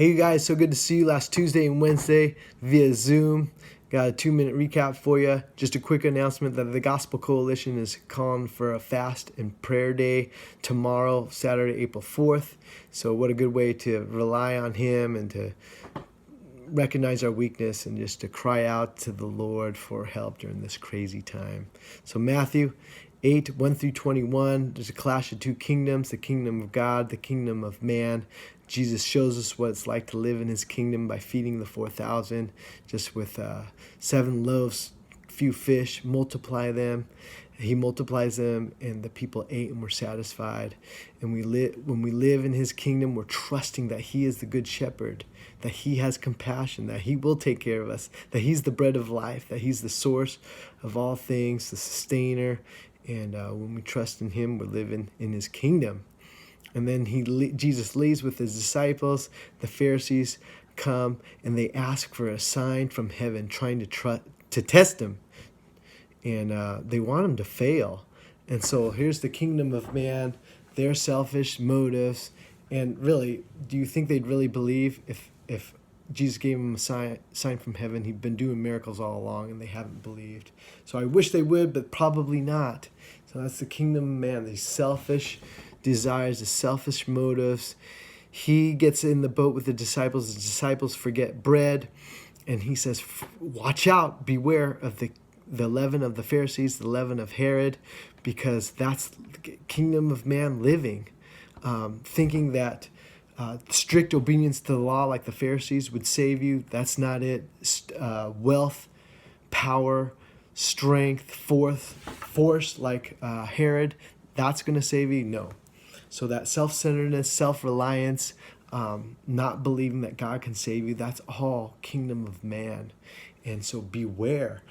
Hey you guys, so good to see you last Tuesday and Wednesday via Zoom. Got a 2-minute recap for you. Just a quick announcement that the Gospel Coalition is calling for a fast and prayer day tomorrow, Saturday, April 4th. So what a good way to rely on Him and to recognize our weakness and just to cry out to the Lord for help during this crazy time. So Matthew 8, 1 through 21, there's a clash of two kingdoms, the kingdom of God, the kingdom of man. Jesus shows us what it's like to live in his kingdom by feeding the 4,000 just with 7 loaves, few fish, multiply them. He multiplies them, and the people ate and were satisfied. And when we live in his kingdom, we're trusting that he is the good shepherd, that he has compassion, that he will take care of us, that he's the bread of life, that he's the source of all things, the sustainer. And when we trust in him, we're living in his kingdom. And then Jesus leaves with his disciples. The Pharisees come and they ask for a sign from heaven, trying to test him. And they want him to fail. And so here's the kingdom of man, their selfish motives. And really, do you think they'd really believe if Jesus gave them a sign from heaven? He'd been doing miracles all along, and they haven't believed. So I wish they would, but probably not. So that's the kingdom of man, these selfish desires, the selfish motives. He gets in the boat with the disciples forget bread, and he says, watch out, beware of the leaven of the Pharisees, the leaven of Herod, because that's the kingdom of man living, thinking that strict obedience to the law like the Pharisees would save you. That's not it. Wealth, power, strength, force like Herod, that's going to save you? No. So that self-centeredness, self-reliance, not believing that God can save you, that's all kingdom of man. And so beware.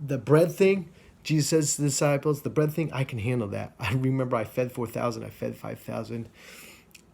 The bread thing, Jesus says to the disciples, the bread thing, I can handle that. I remember I fed 4,000, I fed 5,000.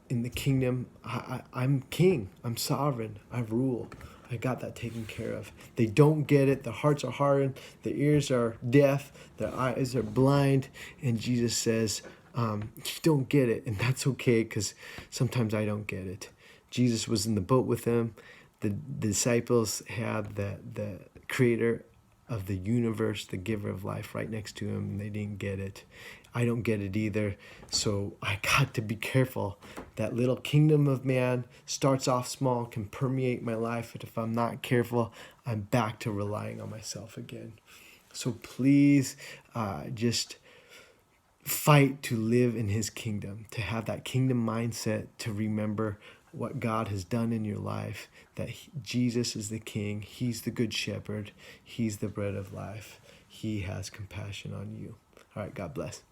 In the kingdom, I'm king, I'm sovereign, I rule. I got that taken care of. They don't get it. Their hearts are hardened. Their ears are deaf. Their eyes are blind. And Jesus says, you don't get it. And that's okay, because sometimes I don't get it. Jesus was in the boat with them. The disciples had the creator of the universe, the giver of life, right next to him, and they didn't get it. I don't get it either. So I got to be careful. That little kingdom of man starts off small, can permeate my life, but if I'm not careful, I'm back to relying on myself again. So please just fight to live in his kingdom, to have that kingdom mindset, to remember what God has done in your life, that Jesus is the king, he's the good shepherd, he's the bread of life, he has compassion on you. All right, God bless.